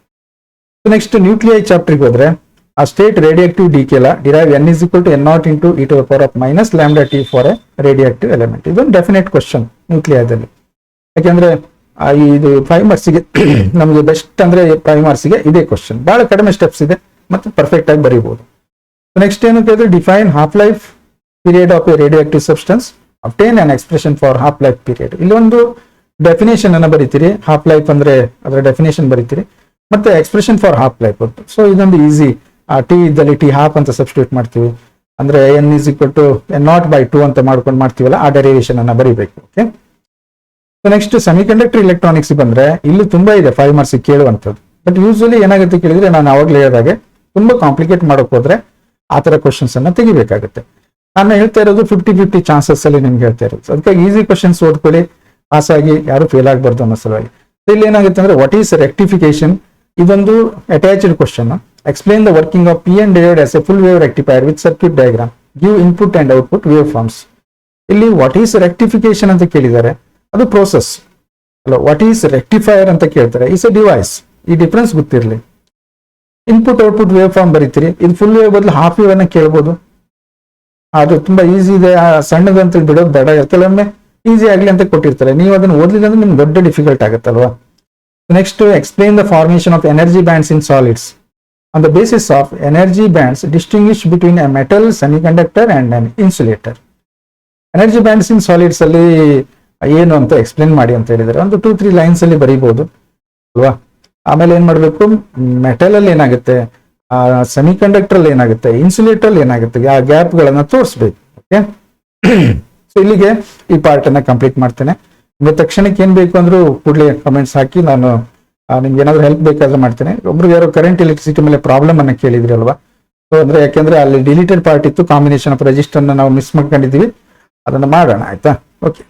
ನೆಕ್ಸ್ಟ್ ನ್ಯೂಕ್ಲಿಯೈ ಚಾಪ್ಟರ್ಗೆ ಹೋದ್ರೆ ಆ state radioactive decay law derive n = n0 × e⁻⁻ λT for a radioactive element. ಇದೊಂದು ಡೆಫಿನೆಟ್ ಕ್ವಶನ್ ನ್ಯೂಕ್ಲಿಯಾದಲ್ಲಿ. ಯಾಕೆಂದ್ರೆ ಇದು 5 ಮಾರ್ಕ್ಸ್ಗೆ ನಮಗೆ ಬೆಸ್ಟ್ ಅಂದ್ರೆ 5 ಮಾರ್ಕ್ಸ್ಗೆ ಇದೇ ಕ್ವಶನ್. ಬಹಳ ಕಡಿಮೆ ಸ್ಟೆಪ್ಸ್ ಇದೆ ಮತ್ತೆ ಪರ್ಫೆಕ್ಟ್ ಆಗಿ ಬರೀಬಹುದು. ನೆಕ್ಸ್ಟ್ ಏನು ಕೇಳಿದ್ರೆ define half life period of a radioactive substance, obtain an expression for half life period. ಇಲ್ಲೊಂದು ಡೆಫಿನೇಷನ್ ಅನ್ನ ಬರೀತೀರಿ, ಹಾಫ್ ಲೈಫ್ ಅಂದ್ರೆ ಅದರ ಡೆಫಿನೇಷನ್ ಬರೀತೀರಿ, ಮತ್ತೆ expression for half life. So ಇದೊಂದು ಈಸಿ. ಟಿ ಇದ್ದಲ್ಲಿ ಟಿ ಹಾಫ್ ಅಂತ ಸಬ್ಸ್ಟಿಟ್ಯೂಟ್ ಮಾಡ್ತೀವಿ, ಅಂದ್ರೆ n = n0/2 ಅಂತ ಮಾಡ್ಕೊಂಡು ಮಾಡ್ತೀವಲ್ಲ, ಆ ಡೆರಿವೇಶನ್ ಅನ್ನ ಬರೀಬೇಕು. ಓಕೆ, ನೆಕ್ಸ್ಟ್ ಸೆಮಿಕಂಡಕ್ಟರ್ ಇಲೆಕ್ಟ್ರಾನಿಕ್ಸ್ ಬಂದ್ರೆ ಇಲ್ಲಿ ತುಂಬಾ ಇದೆ 5 ಮಾರ್ಕ್ಸ್ ಕೇಳುವಂಥದ್ದು. ಬಟ್ ಯೂಶಲಿ ಏನಾಗುತ್ತೆ ಕೇಳಿದ್ರೆ, ನಾನು ಅವಾಗಲೇ ಹೇಳಿದಾಗೆ ತುಂಬಾ ಕಾಂಪ್ಲಿಕೇಟ್ ಮಾಡೋಕೆ ಹೋದ್ರೆ ಆ ತರ ಕ್ವಶನ್ಸ್ ಅನ್ನ ತೆಗಿಬೇಕಾಗುತ್ತೆ. ನಾನು ಹೇಳ್ತಾ ಇರೋದು 50-50 ಚಾನ್ಸಸ್ ಅಲ್ಲಿ ನಿಮ್ಗೆ ಹೇಳ್ತಾ ಇರೋದು. ಅದಕ್ಕಾಗಿ ಈಸಿ ಕ್ವಶನ್ಸ್ ಓದ್ಕೊಳ್ಳಿ, ಪಾಸ್ ಆಗಿ ಯಾರು ಫೇಲ್ ಆಗಬಾರ್ದು ಅನ್ನೋ ಸಲುವಾಗಿ. ಇಲ್ಲಿ ಏನಾಗುತ್ತೆ ಅಂದ್ರೆ ವಾಟ್ ಈಸ್ ರೆಕ್ಟಿಫಿಕೇಶನ್, ಇದೊಂದು attached question. Explain the working of p and diode as a full wave rectifier with circuit diagram, give input and output wave forms. ಇಲ್ಲಿ ವಾಟ್ ಈಸ್ ರೆಕ್ಟಿಫಿಕೇಶನ್ ಅಂತ ಕೇಳಿದ್ದಾರೆ, ಅದು ಪ್ರೋಸೆಸ್ ಅಲ್ಲ. ವಾಟ್ ಈಸ್ ರೆಕ್ಟಿಫೈಯರ್ ಅಂತ ಕೇಳ್ತಾರೆ, is A device. ಈ difference ಗೊತ್ತಿರಲಿ. Input output wave form ಬರೀತೀರಿ, ಇದು ಫುಲ್ ವೇವ್ ಬದಲು ಹಾಫ್ ವೇವ್ ಅನ್ನ ಕೇಳ್ಬೋದು. ಅದು ತುಂಬಾ ಈಸಿ ಇದೆ, ಸಣ್ಣದಂತ ಬಿಡೋದು ಬೇಡ. ಕೆಲವೊಮ್ಮೆ ಈಸಿ ಆಗ್ಲಿ ಅಂತ ಕೊಟ್ಟಿರ್ತಾರೆ, ನೀವು ಅದನ್ನ ಓದ್ಲಿಲ್ಲ ಅಂದ್ರೆ ನಿಮ್ಗೆ ದೊಡ್ಡ ಡಿಫಿಕಲ್ಟ್ ಆಗುತ್ತಲ್ವಾ. Next, explain the formation of energy bands in solids. On the basis of energy bands distinguish between a metal, semiconductor and an insulator. Energy bands in solids ಅಲ್ಲಿ ಏನು ಅಂತ ಎಕ್ಸ್ಪ್ಲೇನ್ ಮಾಡಿ ಅಂತ ಹೇಳಿದರೆ ಒಂದು 2-3 ಲೈನ್ಸ್ ಅಲ್ಲಿ ಬರೀಬಹುದು ಅಲ್ವಾ. ಆಮೇಲೆ ಏನ್ ಮಾಡ್ಬೇಕು, ಮೆಟಲ್ ಅಲ್ಲಿ ಏನಾಗುತ್ತೆ, ಸೆಮಿಕಂಡಕ್ಟರ್ ಅಲ್ಲಿ ಏನಾಗುತ್ತೆ, ಇನ್ಸುಲೇಟರ್ ಅಲ್ಲಿ ಏನಾಗುತ್ತೆ, ಆ ಗ್ಯಾಪ್ ಗಳನ್ನ ತೋರಿಸ್ಬೇಕು. ಓಕೆ, ಸೊ ಇಲ್ಲಿಗೆ ಈ ಪಾರ್ಟ್ ಅನ್ನ ಕಂಪ್ಲೀಟ್ ಮಾಡ್ತೇನೆ. ನಿಮಗೆ ತಕ್ಷಣಕ್ಕೆ ಏನ್ ಬೇಕು ಅಂದ್ರೂ ಕೂಡಲೇ ಕಮೆಂಟ್ಸ್ ಹಾಕಿ, ನಾನು ನಿಮ್ಗೆ ಏನಾದ್ರು ಹೆಲ್ಪ್ ಬೇಕಾದ್ರೆ ಮಾಡ್ತೇನೆ. ಒಬ್ರು ಯಾರೋ ಕರೆಂಟ್ ಎಲೆಕ್ಟ್ರಿಸಿಟಿ ಮೇಲೆ ಪ್ರಾಬ್ಲಮ್ ಅನ್ನ ಕೇಳಿದ್ರಿ ಅಲ್ವಾ. ಸೊ ಅಂದ್ರೆ ಯಾಕೆಂದ್ರೆ ಅಲ್ಲಿ ಡಿಲೀಟೆಡ್ ಪಾರ್ಟ್ ಇತ್ತು, ಕಾಂಬಿನೇಷನ್ ಆಫ್ ರೆಜಿಸ್ಟರ್ ನಾವು ಮಿಸ್ ಮಾಡ್ಕೊಂಡಿದೀವಿ, ಅದನ್ನ ಮಾಡೋಣ ಆಯ್ತಾ. ಓಕೆ.